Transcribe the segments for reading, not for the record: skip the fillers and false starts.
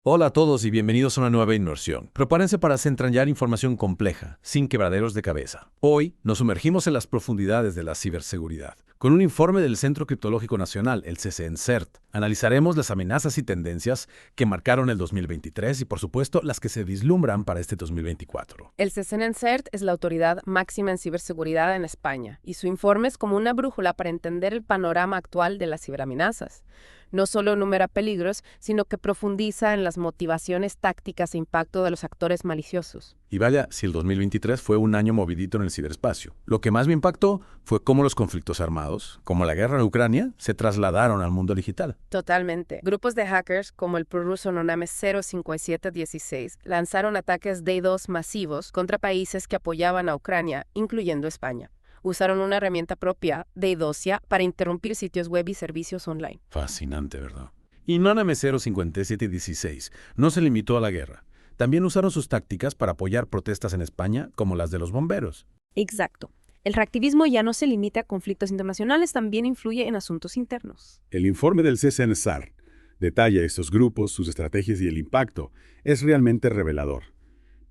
Hola a todos y bienvenidos a una nueva inmersión. Prepárense para desentrañar información compleja, sin quebraderos de cabeza. Hoy nos sumergimos en las profundidades de la ciberseguridad. Con un informe del Centro Criptológico Nacional, el CCNCERT, analizaremos las amenazas y tendencias que marcaron el 2023 y, por supuesto, las que se vislumbran para este 2024. El CCNCERT es la autoridad máxima en ciberseguridad en España y su informe es como una brújula para entender el panorama actual de las ciberamenazas. No solo enumera peligros, sino que profundiza en las motivaciones tácticas e impacto de los actores maliciosos. Y vaya, si el 2023 fue un año movidito en el ciberespacio. Lo que más me impactó fue cómo los conflictos armados, como la guerra en Ucrania, se trasladaron al mundo digital. Totalmente. Grupos de hackers como el prorruso Noname 05716 lanzaron ataques DDoS masivos contra países que apoyaban a Ucrania, incluyendo España. Usaron una herramienta propia, DDoSia, para interrumpir sitios web y servicios online. Fascinante, ¿verdad? Y Noname 05716 no se limitó a la guerra. También usaron sus tácticas para apoyar protestas en España, como las de los bomberos. Exacto. El reactivismo ya no se limita a conflictos internacionales, también influye en asuntos internos. El informe del CCNSAR detalla estos grupos, sus estrategias y el impacto. Es realmente revelador.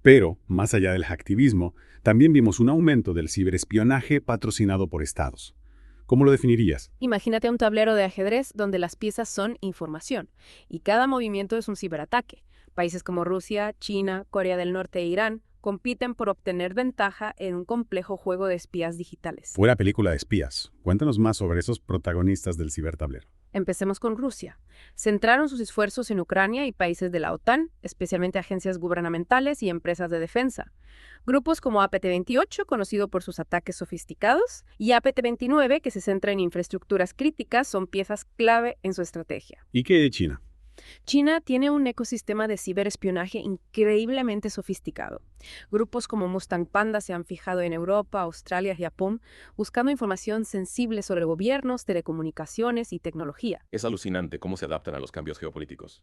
Pero, más allá del hacktivismo, también vimos un aumento del ciberespionaje patrocinado por estados. ¿Cómo lo definirías? Imagínate un tablero de ajedrez donde las piezas son información y cada movimiento es un ciberataque. Países como Rusia, China, Corea del Norte e Irán compiten por obtener ventaja en un complejo juego de espías digitales. Fue la película de espías. Cuéntanos más sobre esos protagonistas del cibertablero. Empecemos con Rusia. Centraron sus esfuerzos en Ucrania y países de la OTAN, especialmente agencias gubernamentales y empresas de defensa. Grupos como APT-28, conocido por sus ataques sofisticados, y APT-29, que se centra en infraestructuras críticas, son piezas clave en su estrategia. ¿Y qué de China? China tiene un ecosistema de ciberespionaje increíblemente sofisticado. Grupos como Mustang Panda se han fijado en Europa, Australia y Japón, buscando información sensible sobre gobiernos, telecomunicaciones y tecnología. Es alucinante cómo se adaptan a los cambios geopolíticos.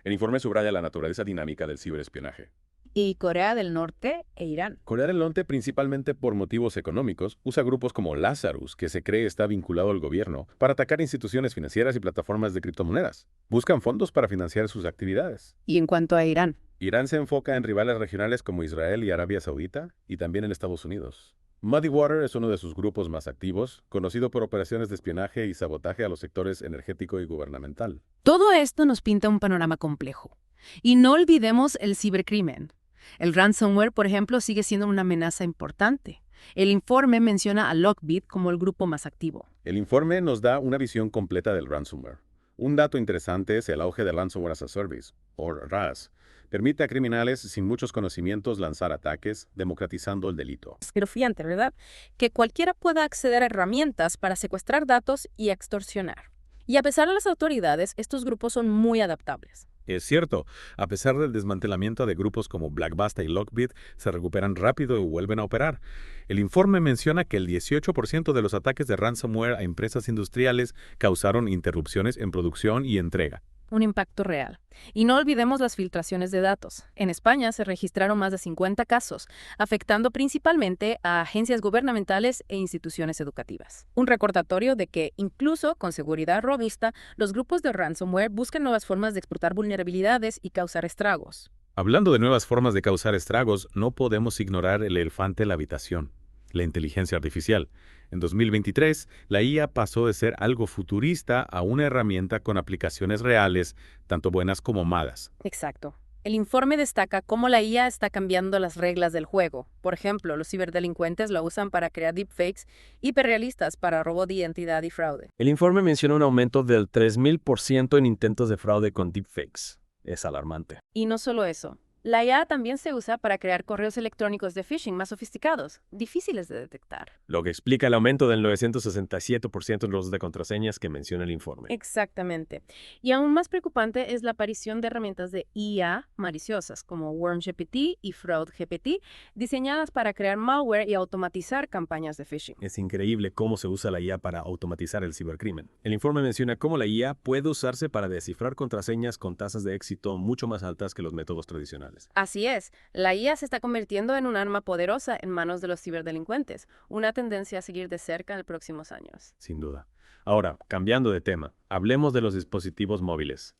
El informe subraya la naturaleza dinámica del ciberespionaje. Y Corea del Norte e Irán. Corea del Norte, principalmente por motivos económicos, usa grupos como Lazarus, que se cree está vinculado al gobierno, para atacar instituciones financieras y plataformas de criptomonedas. Buscan fondos para financiar sus actividades. Y en cuanto a Irán, Irán se enfoca en rivales regionales como Israel y Arabia Saudita, y también en Estados Unidos. Muddy Water es uno de sus grupos más activos, conocido por operaciones de espionaje y sabotaje a los sectores energético y gubernamental. todo esto nos pinta un panorama complejo. Y no olvidemos el cibercrimen. El ransomware, por ejemplo, sigue siendo una amenaza importante. El informe menciona a Lockbit como el grupo más activo. El informe nos da una visión completa del ransomware. Un dato interesante es el auge de Ransomware as a Service, o RAS. Permite a criminales sin muchos conocimientos lanzar ataques, democratizando el delito. Escalofriante, ¿verdad? Que cualquiera pueda acceder a herramientas para secuestrar datos y extorsionar. Y a pesar de las autoridades, estos grupos son muy adaptables. Es cierto, a pesar del desmantelamiento de grupos como Blackbasta y Lockbit, se recuperan rápido y vuelven a operar. El informe menciona que el 18% de los ataques de ransomware a empresas industriales causaron interrupciones en producción y entrega. Un impacto real. Y no olvidemos las filtraciones de datos. En España se registraron más de 50 casos, afectando principalmente a agencias gubernamentales e instituciones educativas. Un recordatorio de que, incluso con seguridad robusta, los grupos de ransomware buscan nuevas formas de explotar vulnerabilidades y causar estragos. Hablando de nuevas formas de causar estragos, no podemos ignorar el elefante en la habitación, la inteligencia artificial. En 2023, la IA pasó de ser algo futurista a una herramienta con aplicaciones reales, tanto buenas como malas. Exacto. El informe destaca cómo la IA está cambiando las reglas del juego. Por ejemplo, los ciberdelincuentes la usan para crear deepfakes hiperrealistas para robo de identidad y fraude. El informe menciona un aumento del 3000% en intentos de fraude con deepfakes. Es alarmante. Y no solo eso. La IA también se usa para crear correos electrónicos de phishing más sofisticados, difíciles de detectar. Lo que explica el aumento del 967% en los de contraseñas que menciona el informe. Exactamente. Y aún más preocupante es la aparición de herramientas de IA maliciosas como WormGPT y FraudGPT, diseñadas para crear malware y automatizar campañas de phishing. Es increíble cómo se usa la IA para automatizar el cibercrimen. El informe menciona cómo la IA puede usarse para descifrar contraseñas con tasas de éxito mucho más altas que los métodos tradicionales. Así es, la IA se está convirtiendo en un arma poderosa en manos de los ciberdelincuentes, una tendencia a seguir de cerca en los próximos años. Sin duda. Ahora, cambiando de tema, hablemos de los dispositivos móviles.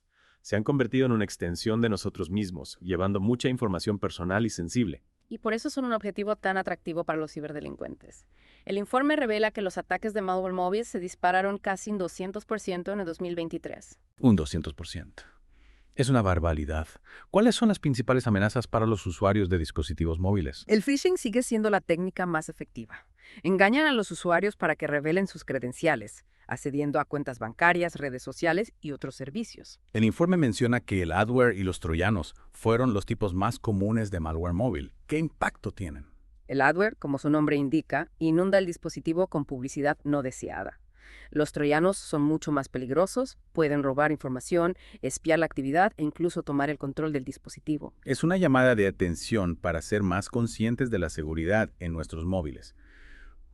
Se han convertido en una extensión de nosotros mismos, llevando mucha información personal y sensible. Y por eso son un objetivo tan atractivo para los ciberdelincuentes. El informe revela que los ataques de malware móvil se dispararon casi un 200% en el 2023. Un 200%. Es una barbaridad. ¿Cuáles son las principales amenazas para los usuarios de dispositivos móviles? El phishing sigue siendo la técnica más efectiva. Engañan a los usuarios para que revelen sus credenciales, accediendo a cuentas bancarias, redes sociales y otros servicios. El informe menciona que el adware y los troyanos fueron los tipos más comunes de malware móvil. ¿Qué impacto tienen? El adware, como su nombre indica, inunda el dispositivo con publicidad no deseada. Los troyanos son mucho más peligrosos, pueden robar información, espiar la actividad e incluso tomar el control del dispositivo. Es una llamada de atención para ser más conscientes de la seguridad en nuestros móviles.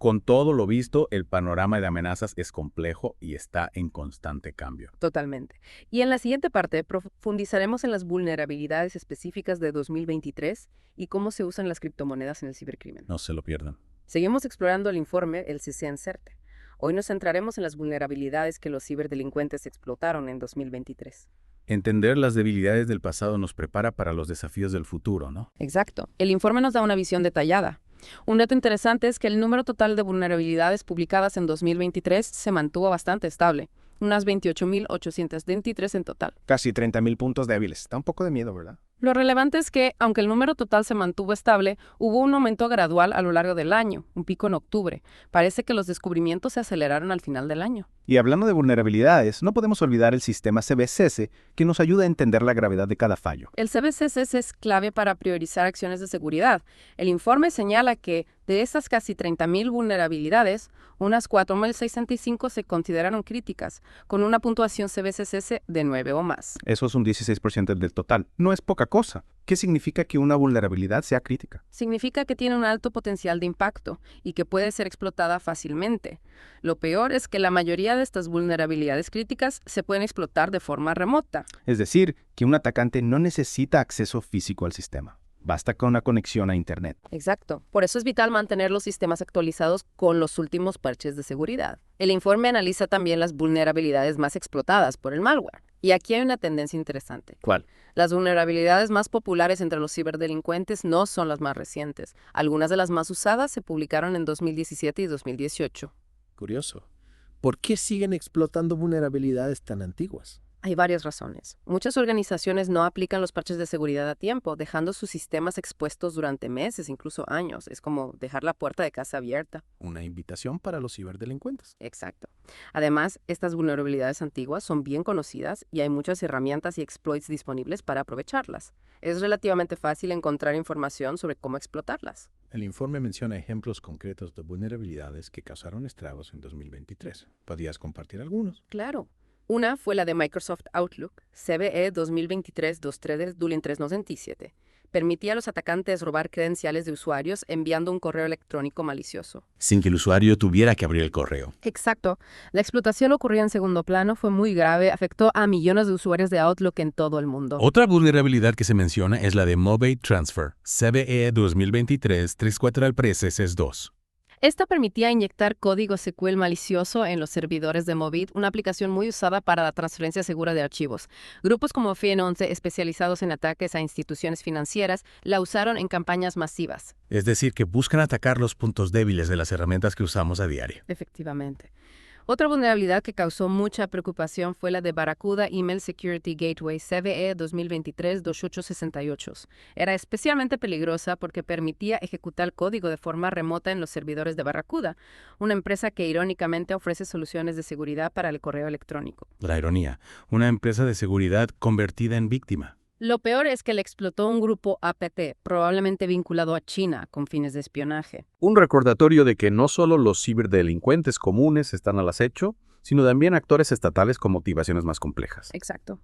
Con todo lo visto, el panorama de amenazas es complejo y está en constante cambio. Totalmente. Y en la siguiente parte profundizaremos en las vulnerabilidades específicas de 2023 y cómo se usan las criptomonedas en el cibercrimen. No se lo pierdan. Seguimos explorando el informe El CISEN-CERT. Hoy nos centraremos en las vulnerabilidades que los ciberdelincuentes explotaron en 2023. Entender las debilidades del pasado nos prepara para los desafíos del futuro, ¿no? Exacto. El informe nos da una visión detallada. Un dato interesante es que el número total de vulnerabilidades publicadas en 2023 se mantuvo bastante estable, unas 28.823 en total. Casi 30.000 puntos débiles. Da un poco de miedo, ¿verdad? Lo relevante es que, aunque el número total se mantuvo estable, hubo un aumento gradual a lo largo del año, un pico en octubre. Parece que los descubrimientos se aceleraron al final del año. Y hablando de vulnerabilidades, no podemos olvidar el sistema CBCS, que nos ayuda a entender la gravedad de cada fallo. El CBCS es clave para priorizar acciones de seguridad. El informe señala que, de esas casi 30.000 vulnerabilidades, unas 4.065 se consideraron críticas, con una puntuación CBCS de 9 o más. Eso es un 16% del total. No es poca cosa. ¿Qué significa que una vulnerabilidad sea crítica? Significa que tiene un alto potencial de impacto y que puede ser explotada fácilmente. Lo peor es que la mayoría de estas vulnerabilidades críticas se pueden explotar de forma remota. Es decir, que un atacante no necesita acceso físico al sistema. Basta con una conexión a Internet. Exacto. Por eso es vital mantener los sistemas actualizados con los últimos parches de seguridad. El informe analiza también las vulnerabilidades más explotadas por el malware. Y aquí hay una tendencia interesante. ¿Cuál? Las vulnerabilidades más populares entre los ciberdelincuentes no son las más recientes. Algunas de las más usadas se publicaron en 2017 y 2018. Curioso. ¿Por qué siguen explotando vulnerabilidades tan antiguas? Hay varias razones. Muchas organizaciones no aplican los parches de seguridad a tiempo, dejando sus sistemas expuestos durante meses, incluso años. Es como dejar la puerta de casa abierta. Una invitación para los ciberdelincuentes. Exacto. Además, estas vulnerabilidades antiguas son bien conocidas y hay muchas herramientas y exploits disponibles para aprovecharlas. Es relativamente fácil encontrar información sobre cómo explotarlas. El informe menciona ejemplos concretos de vulnerabilidades que causaron estragos en 2023. ¿Podrías compartir algunos? Claro. Una fue la de Microsoft Outlook, CVE 2023-23-97. Permitía a los atacantes robar credenciales de usuarios enviando un correo electrónico malicioso. Sin que el usuario tuviera que abrir el correo. Exacto. La explotación ocurría en segundo plano, fue muy grave, afectó a millones de usuarios de Outlook en todo el mundo. Otra vulnerabilidad que se menciona es la de Mobile Transfer, CVE 2023-34-2. Esta permitía inyectar código SQL malicioso en los servidores de Movit, una aplicación muy usada para la transferencia segura de archivos. Grupos como FIN11, especializados en ataques a instituciones financieras, la usaron en campañas masivas. Es decir, que buscan atacar los puntos débiles de las herramientas que usamos a diario. Efectivamente. Otra vulnerabilidad que causó mucha preocupación fue la de Barracuda Email Security Gateway CVE 2023-2868. Era especialmente peligrosa porque permitía ejecutar código de forma remota en los servidores de Barracuda, una empresa que irónicamente ofrece soluciones de seguridad para el correo electrónico. La ironía, una empresa de seguridad convertida en víctima. Lo peor es que le explotó un grupo APT, probablemente vinculado a China, con fines de espionaje. Un recordatorio de que no solo los ciberdelincuentes comunes están al acecho, sino también actores estatales con motivaciones más complejas. Exacto.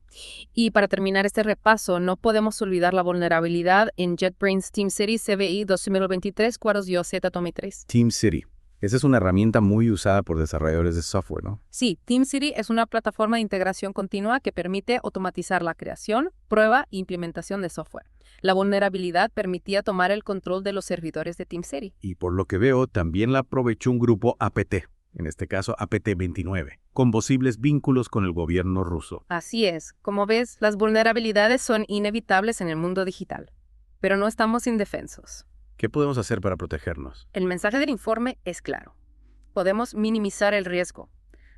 Y para terminar este repaso, no podemos olvidar la vulnerabilidad en JetBrains TeamCity CVI 2023-4Z-3. TeamCity. Esa es una herramienta muy usada por desarrolladores de software, ¿no? Sí, TeamCity es una plataforma de integración continua que permite automatizar la creación, prueba e implementación de software. La vulnerabilidad permitía tomar el control de los servidores de TeamCity. Y por lo que veo, también la aprovechó un grupo APT. en este caso APT-29, con posibles vínculos con el gobierno ruso. Así es. Como ves, las vulnerabilidades son inevitables en el mundo digital. Pero no estamos indefensos. ¿Qué podemos hacer para protegernos? El mensaje del informe es claro. Podemos minimizar el riesgo,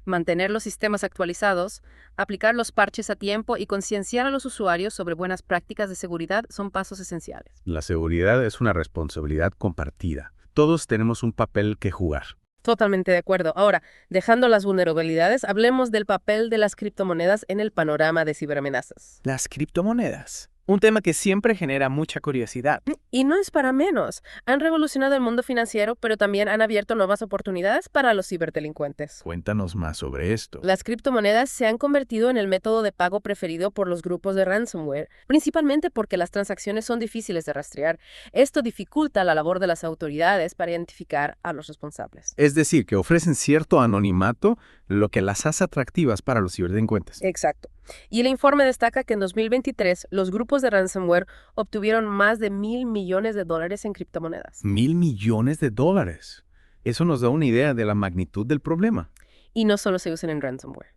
mantener los sistemas actualizados, aplicar los parches a tiempo y concienciar a los usuarios sobre buenas prácticas de seguridad son pasos esenciales. La seguridad es una responsabilidad compartida. Todos tenemos un papel que jugar. Totalmente de acuerdo. Ahora, dejando las vulnerabilidades, hablemos del papel de las criptomonedas en el panorama de ciberamenazas. Las criptomonedas. Un tema que siempre genera mucha curiosidad. Y no es para menos. Han revolucionado el mundo financiero, pero también han abierto nuevas oportunidades para los ciberdelincuentes. Cuéntanos más sobre esto. Las criptomonedas se han convertido en el método de pago preferido por los grupos de ransomware, principalmente porque las transacciones son difíciles de rastrear. Esto dificulta la labor de las autoridades para identificar a los responsables. Es decir, que ofrecen cierto anonimato, lo que las hace atractivas para los ciberdelincuentes. Exacto. Y el informe destaca que en 2023 los grupos de ransomware obtuvieron más de $1.000 millones en criptomonedas. $1.000 millones. Eso nos da una idea de la magnitud del problema. Y no solo se usan en ransomware.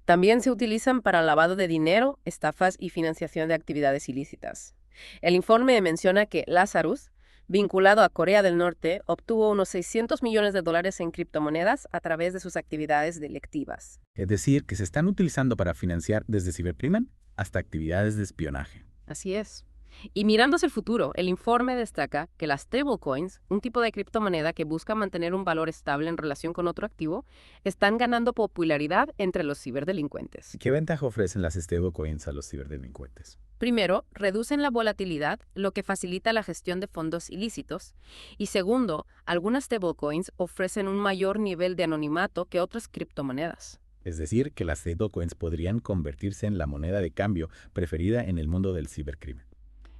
También se utilizan para lavado de dinero, estafas y financiación de actividades ilícitas. El informe menciona que Lazarus, vinculado a Corea del Norte, obtuvo unos $600 millones en criptomonedas a través de sus actividades delictivas. Es decir, que se están utilizando para financiar desde cibercrimen hasta actividades de espionaje. Así es. Y mirando hacia el futuro, el informe destaca que las stablecoins, un tipo de criptomoneda que busca mantener un valor estable en relación con otro activo, están ganando popularidad entre los ciberdelincuentes. ¿Qué ventaja ofrecen las stablecoins a los ciberdelincuentes? Primero, reducen la volatilidad, lo que facilita la gestión de fondos ilícitos. Y segundo, algunas stablecoins ofrecen un mayor nivel de anonimato que otras criptomonedas. Es decir, que las stablecoins podrían convertirse en la moneda de cambio preferida en el mundo del cibercrimen.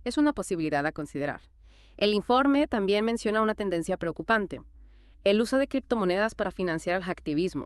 Es una posibilidad a considerar. El informe también menciona una tendencia preocupante: el uso de criptomonedas para financiar el hacktivismo.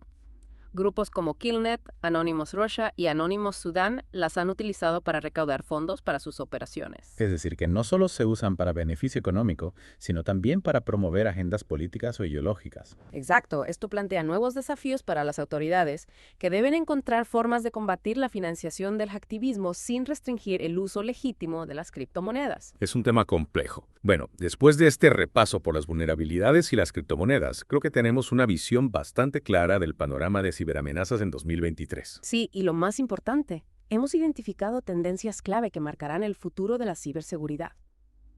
Grupos como Killnet, Anonymous Russia y Anonymous Sudán las han utilizado para recaudar fondos para sus operaciones. Es decir, que no solo se usan para beneficio económico, sino también para promover agendas políticas o ideológicas. Exacto, esto plantea nuevos desafíos para las autoridades, que deben encontrar formas de combatir la financiación del hacktivismo sin restringir el uso legítimo de las criptomonedas. Es un tema complejo. Bueno, después de este repaso por las vulnerabilidades y las criptomonedas, creo que tenemos una visión bastante clara del panorama de ciberamenazas en 2023. Sí, y lo más importante, hemos identificado tendencias clave que marcarán el futuro de la ciberseguridad.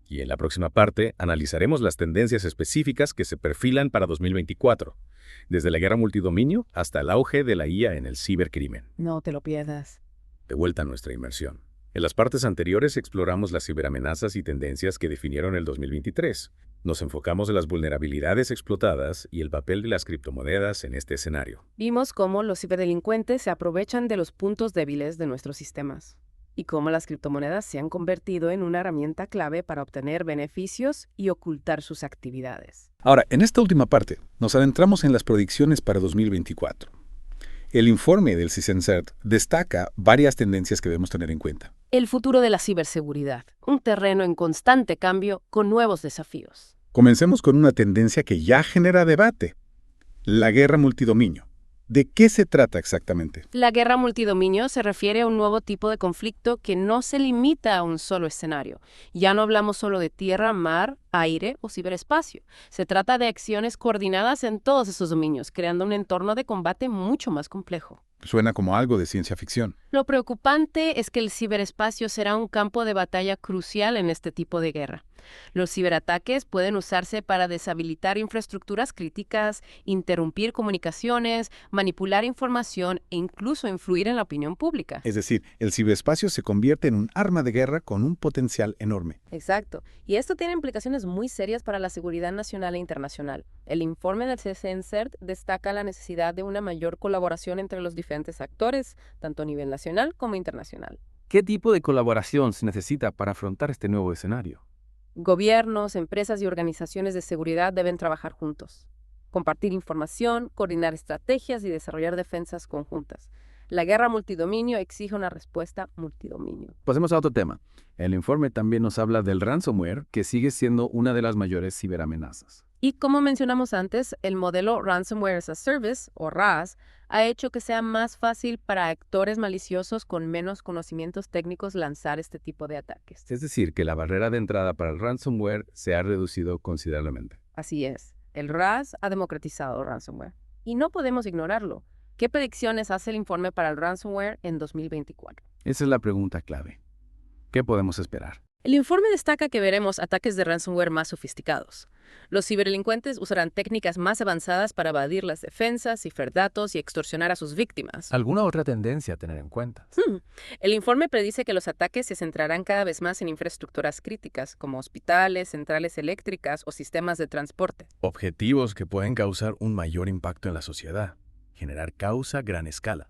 Y en la próxima parte analizaremos las tendencias específicas que se perfilan para 2024, desde la guerra multidominio hasta el auge de la IA en el cibercrimen. No te lo pierdas. De vuelta a nuestra inmersión. En las partes anteriores exploramos las ciberamenazas y tendencias que definieron el 2023. Nos enfocamos en las vulnerabilidades explotadas y el papel de las criptomonedas en este escenario. Vimos cómo los ciberdelincuentes se aprovechan de los puntos débiles de nuestros sistemas y cómo las criptomonedas se han convertido en una herramienta clave para obtener beneficios y ocultar sus actividades. Ahora, en esta última parte, nos adentramos en las predicciones para 2024. El informe del CISENCERT destaca varias tendencias que debemos tener en cuenta. El futuro de la ciberseguridad, un terreno en constante cambio con nuevos desafíos. Comencemos con una tendencia que ya genera debate: la guerra multidominio. ¿De qué se trata exactamente? La guerra multidominio se refiere a un nuevo tipo de conflicto que no se limita a un solo escenario. Ya no hablamos solo de tierra, mar, aire o ciberespacio. Se trata de acciones coordinadas en todos esos dominios, creando un entorno de combate mucho más complejo. Suena como algo de ciencia ficción. Lo preocupante es que el ciberespacio será un campo de batalla crucial en este tipo de guerra. Los ciberataques pueden usarse para deshabilitar infraestructuras críticas, interrumpir comunicaciones, manipular información e incluso influir en la opinión pública. Es decir, el ciberespacio se convierte en un arma de guerra con un potencial enorme. Exacto. Y esto tiene implicaciones muy serias para la seguridad nacional e internacional. El informe del CISENCERT destaca la necesidad de una mayor colaboración entre los diferentes actores, tanto a nivel nacional como internacional. ¿Qué tipo de colaboración se necesita para afrontar este nuevo escenario? Gobiernos, empresas y organizaciones de seguridad deben trabajar juntos, compartir información, coordinar estrategias y desarrollar defensas conjuntas. La guerra multidominio exige una respuesta multidominio. Pasemos a otro tema. El informe también nos habla del ransomware, que sigue siendo una de las mayores ciberamenazas. Y como mencionamos antes, el modelo Ransomware as a Service, o RAS, ha hecho que sea más fácil para actores maliciosos con menos conocimientos técnicos lanzar este tipo de ataques. Es decir, que la barrera de entrada para el ransomware se ha reducido considerablemente. Así es, el RAS ha democratizado el ransomware. Y no podemos ignorarlo. ¿Qué predicciones hace el informe para el ransomware en 2024? Esa es la pregunta clave. ¿Qué podemos esperar? El informe destaca que veremos ataques de ransomware más sofisticados. Los ciberdelincuentes usarán técnicas más avanzadas para evadir las defensas, cifrar datos y extorsionar a sus víctimas. ¿Alguna otra tendencia a tener en cuenta? El informe predice que los ataques se centrarán cada vez más en infraestructuras críticas, como hospitales, centrales eléctricas o sistemas de transporte. Objetivos que pueden causar un mayor impacto en la sociedad. Generar causa a gran escala.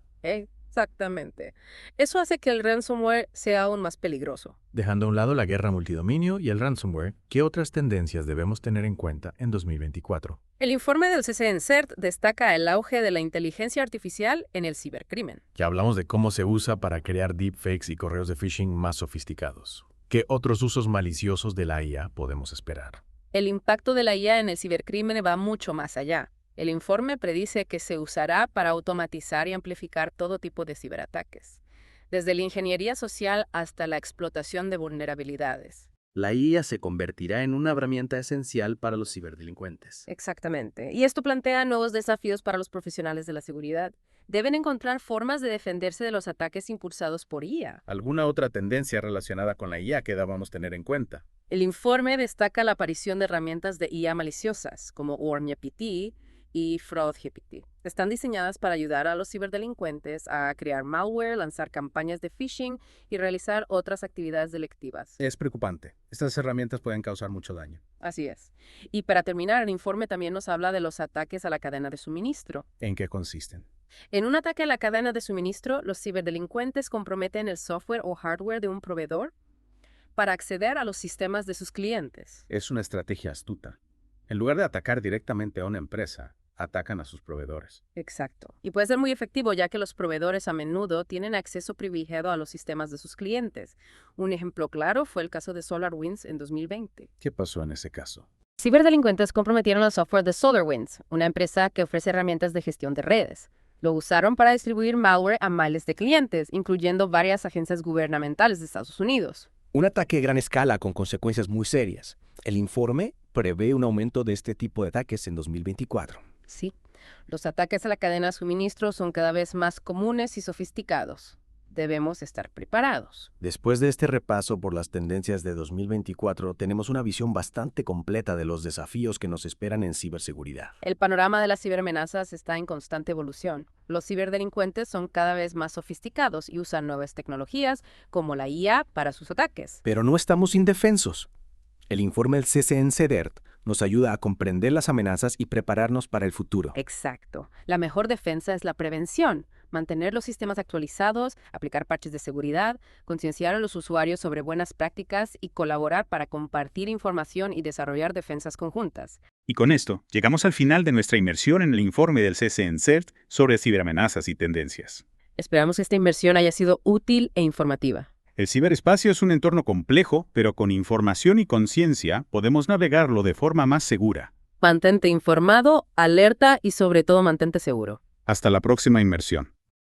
Exactamente. Eso hace que el ransomware sea aún más peligroso. Dejando a un lado la guerra multidominio y el ransomware, ¿qué otras tendencias debemos tener en cuenta en 2024? El informe del CCNCERT destaca el auge de la inteligencia artificial en el cibercrimen. Ya hablamos de cómo se usa para crear deepfakes y correos de phishing más sofisticados. ¿Qué otros usos maliciosos de la IA podemos esperar? El impacto de la IA en el cibercrimen va mucho más allá. El informe predice que se usará para automatizar y amplificar todo tipo de ciberataques, desde la ingeniería social hasta la explotación de vulnerabilidades. La IA se convertirá en una herramienta esencial para los ciberdelincuentes. Exactamente. Y esto plantea nuevos desafíos para los profesionales de la seguridad. Deben encontrar formas de defenderse de los ataques impulsados por IA. ¿Alguna otra tendencia relacionada con la IA que debamos tener en cuenta? El informe destaca la aparición de herramientas de IA maliciosas, como WormGPT y FraudGPT. Están diseñadas para ayudar a los ciberdelincuentes a crear malware, lanzar campañas de phishing y realizar otras actividades delictivas. Es preocupante. Estas herramientas pueden causar mucho daño. Así es. Y para terminar, el informe también nos habla de los ataques a la cadena de suministro. ¿En qué consisten? En un ataque a la cadena de suministro, los ciberdelincuentes comprometen el software o hardware de un proveedor para acceder a los sistemas de sus clientes. Es una estrategia astuta. En lugar de atacar directamente a una empresa, atacan a sus proveedores. Exacto. Y puede ser muy efectivo ya que los proveedores a menudo tienen acceso privilegiado a los sistemas de sus clientes. Un ejemplo claro fue el caso de SolarWinds en 2020. ¿Qué pasó en ese caso? Ciberdelincuentes comprometieron el software de SolarWinds, una empresa que ofrece herramientas de gestión de redes. Lo usaron para distribuir malware a miles de clientes, incluyendo varias agencias gubernamentales de Estados Unidos. Un ataque a gran escala con consecuencias muy serias. El informe prevé un aumento de este tipo de ataques en 2024. Sí, los ataques a la cadena de suministro son cada vez más comunes y sofisticados. Debemos estar preparados. Después de este repaso por las tendencias de 2024, tenemos una visión bastante completa de los desafíos que nos esperan en ciberseguridad. El panorama de las ciberamenazas está en constante evolución. Los ciberdelincuentes son cada vez más sofisticados y usan nuevas tecnologías, como la IA, para sus ataques. Pero no estamos indefensos. El informe del CCNCERT nos ayuda a comprender las amenazas y prepararnos para el futuro. Exacto. La mejor defensa es la prevención. Mantener los sistemas actualizados, aplicar parches de seguridad, concienciar a los usuarios sobre buenas prácticas y colaborar para compartir información y desarrollar defensas conjuntas. Y con esto, llegamos al final de nuestra inmersión en el informe del CCNCERT sobre ciberamenazas y tendencias. Esperamos que esta inmersión haya sido útil e informativa. El ciberespacio es un entorno complejo, pero con información y conciencia podemos navegarlo de forma más segura. Mantente informado, alerta y sobre todo mantente seguro. Hasta la próxima inmersión.